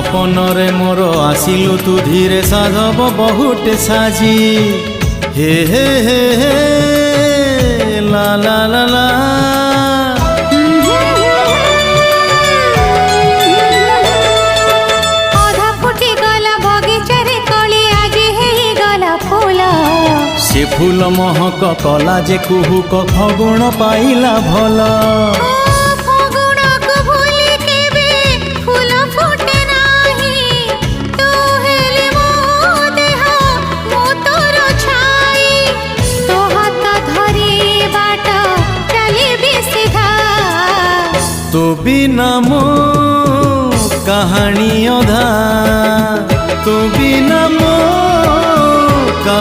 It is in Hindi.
सपनरे मोर आसिलु तू धीरे साधब बहुटे साजी हे हे हे हे ला ला ला ला अधा फुटी गला बगीचा रे कली आज हे गला फूल से फूल महक कला जे कुहुक फगुण पाइला भल तो बिना मो कहानी अधा तो बिना मो